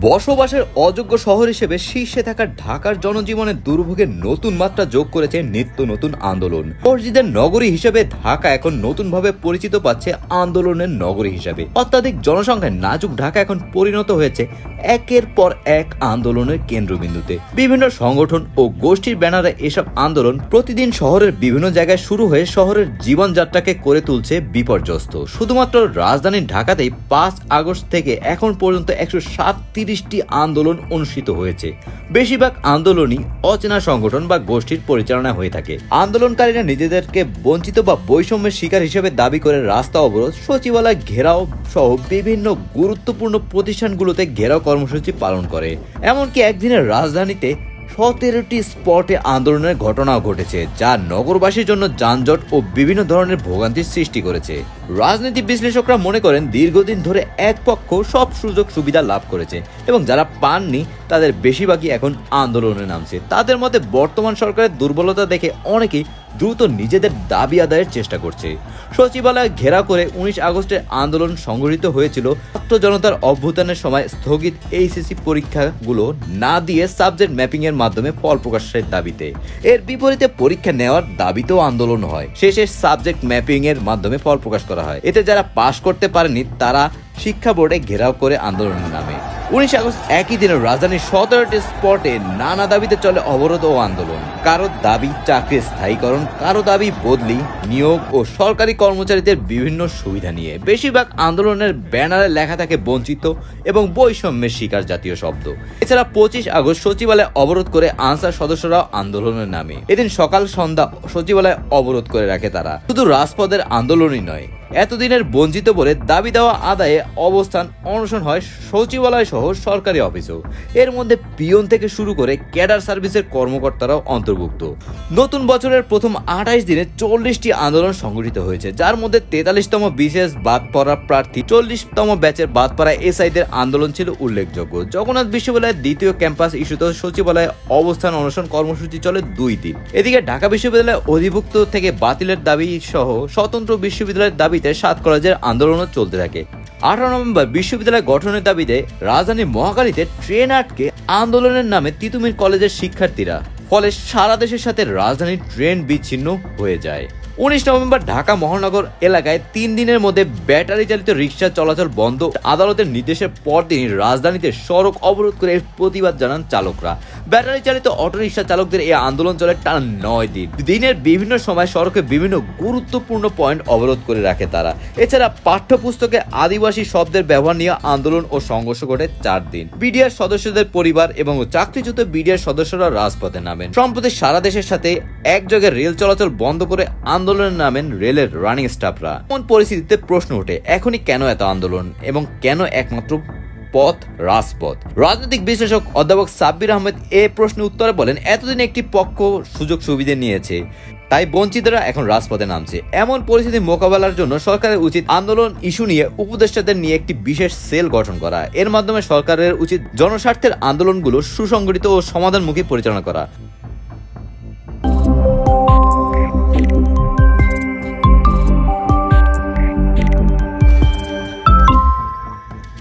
বসবাসের অযোগ্য শহর হিসেবে শীর্ষে থাকা ঢাকার জনজীবনের দুর্ভোগের নতুন মাত্রা যোগ করেছে নিত্য নতুন আন্দোলন। মসজিদের নগরী হিসেবে ঢাকা এখন নতুনভাবে পরিচিত পাচ্ছে আন্দোলনের নগরী হিসেবে। অত্যাধিক জনসংখ্যায় নাজুক ঢাকা এখন পরিণত হয়েছে একের পর এক আন্দোলনের কেন্দ্রবিন্দুতে। বিভিন্ন সংগঠন ও গোষ্ঠীর ব্যানারে এসব আন্দোলন প্রতিদিন শহরের বিভিন্ন জায়গায় শুরু হয়ে শহরের জীবনযাত্রাকে করে তুলছে বিপর্যস্ত। শুধুমাত্র রাজধানী ঢাকাতেই 5 আগস্ট থেকে এখন পর্যন্ত 137টি আন্দোলন অনুষ্ঠিত হয়েছে। বেশিরভাগ আন্দোলনই অচেনা সংগঠন বা গোষ্ঠীর পরিচালনা হয়ে থাকে। আন্দোলনকারীরা নিজেদেরকে বঞ্চিত বা বৈষম্যের শিকার হিসেবে দাবি করে রাস্তা অবরোধ, সচিবালয় ঘেরাও সহ বিভিন্ন গুরুত্বপূর্ণ প্রতিষ্ঠানগুলোতে ঘেরাও কর্মসূচি পালন করে। এমনকি একদিনের রাজধানীতে 17টি স্পটে আন্দোলনের ঘটনাও ঘটেছে, যা নগরবাসীর জন্য যানজট ও বিভিন্ন ধরনের ভোগান্তির সৃষ্টি করেছে। রাজনীতি বিশ্লেষকরা মনে করেন দীর্ঘদিন ধরে এক পক্ষ সব সুযোগ সুবিধা লাভ করেছে এবং যারা পাননি তাদের বেশিরভাগই এখন আন্দোলনে নামছে। তাদের মতে বর্তমান সরকারের দুর্বলতা দেখে অনেকেই দ্রুত নিজেদের দাবি আদায়ের চেষ্টা করছে। সচিবালয় ঘেরাও করে 19 আগস্টের আন্দোলন সংগঠিত হয়েছিল ছাত্র জনতার অভ্যুত্থানের সময় স্থগিত এইচএসসি পরীক্ষাগুলো না দিয়ে সাবজেক্ট ম্যাপিং এর মাধ্যমে ফল প্রকাশের দাবিতে। এর বিপরীতে পরীক্ষা নেওয়ার দাবিতেও আন্দোলন হয়। শেষে সাবজেক্ট ম্যাপিং এর মাধ্যমে ফল প্রকাশ করা হয়। এতে যারা পাশ করতে পারেনি তারা শিক্ষা বোর্ডে ঘেরাও করে আন্দোলনের নামে 19 আগস্ট একই দিনে রাজধানীর 17টি স্পটে নানা দাবিতে চলে অবরোধ ও আন্দোলন। কারো দাবি চাকরির স্থায়ীকরণ, কারো দাবি বদলি, নিয়োগ ও সরকারি কর্মচারীদের বিভিন্ন সুবিধা নিয়ে। বেশিরভাগ আন্দোলনের ব্যানারে লেখা থাকে বঞ্চিত এবং বৈষম্যের শিকার জাতীয় শব্দ। এছাড়া 25 আগস্ট সচিবালয় অবরোধ করে আনসার সদস্যরাও আন্দোলনের নামে। এদিন সকাল সন্ধ্যা সচিবালয় অবরোধ করে রাখে তারা। শুধু রাজপথের আন্দোলনই নয়, এতদিনের বঞ্চিত বলে দাবি দেওয়া আদায়ে অবস্থান অনশন হয় সচিবালয় সহ সরকারি অফিসেও। এর মধ্যে পিয়ন থেকে শুরু করে ক্যাডার সার্ভিসের কর্মকর্তারাও অন্তর্ভুক্ত। নতুন বছরের প্রথম 28 দিনে 40টি আন্দোলন সংগঠিত হয়েছে, যার মধ্যে 43তম বিশেষ বাদ পড়া প্রার্থী 40তম ব্যাচের বাদ পড়া এসআইদের আন্দোলন ছিল উল্লেখযোগ্য। জগন্নাথ বিশ্ববিদ্যালয়ের দ্বিতীয় ক্যাম্পাস ইস্যুতে সচিবালয়ে অবস্থান অনশন কর্মসূচি চলে 2 দিন। এদিকে ঢাকা বিশ্ববিদ্যালয় অধিভুক্ত থেকে বাতিলের দাবি সহ স্বতন্ত্র বিশ্ববিদ্যালয়ের দাবিতে 7 কলেজের আন্দোলনও চলতে থাকে। 18 নভেম্বর বিশ্ববিদ্যালয় গঠনের দাবিতে রাজধানীর মহাখালীতে ট্রেন আটকে আন্দোলনের নামে তিতুমির কলেজের শিক্ষার্থীরা। ফলে সারা দেশের সাথে রাজধানীর ট্রেন বিচ্ছিন্ন হয়ে যায়। 19 নভেম্বর ঢাকা মহানগর এলাকায় 3 দিনের মধ্যে ব্যাটারি চালিত রিক্সা চলাচল বন্ধ। আদালতের নির্দেশের পরদিনই রাজধানীতে সড়ক অবরোধ করে প্রতিবাদ জানান চালকরা। ব্যাটারি চালিত অটোরিক্সা চালকদের এই আন্দোলন চলে টানা 9 দিন। দিনের বিভিন্ন সময় সড়কে বিভিন্ন গুরুত্বপূর্ণ পয়েন্ট অবরোধ করে রাখে তারা। এছাড়া পাঠ্যপুস্তকে আদিবাসী শব্দের ব্যবহার নিয়ে আন্দোলন ও সংঘর্ষ ঘটে 4 দিন। বিডিআর সদস্যদের পরিবার এবং চাকরিচ্যুত বিডিআর সদস্যরা রাজপথে নামেন। সম্প্রতি সারা দেশের সাথে একযোগে রেল চলাচল বন্ধ করে আন্দোলনে নামেন রেলের রানিং স্টাফরা। এমন পরিস্থিতিতে প্রশ্ন ওঠে, এখনই কেন এত আন্দোলন এবং কেন একমাত্র পথ রাজপথ? রাজনৈতিক বিশ্লেষক অধ্যাপক সাব্বির আহমেদ এ প্রশ্নের উত্তরে বলেন, এতদিন একটি পক্ষ সুযোগ সুবিধা নিয়েছে, তাই বঞ্চিতরা এখন রাজপথে নামছে। এমন পরিস্থিতি মোকাবেলার জন্য সরকারের উচিত আন্দোলন ইস্যু নিয়ে উপদেষ্টাদের নিয়ে একটি বিশেষ সেল গঠন করা। এর মাধ্যমে সরকারের উচিত জনস্বার্থের আন্দোলনগুলো সুসংগঠিত ও সমাধানমুখী পরিচালনা করা।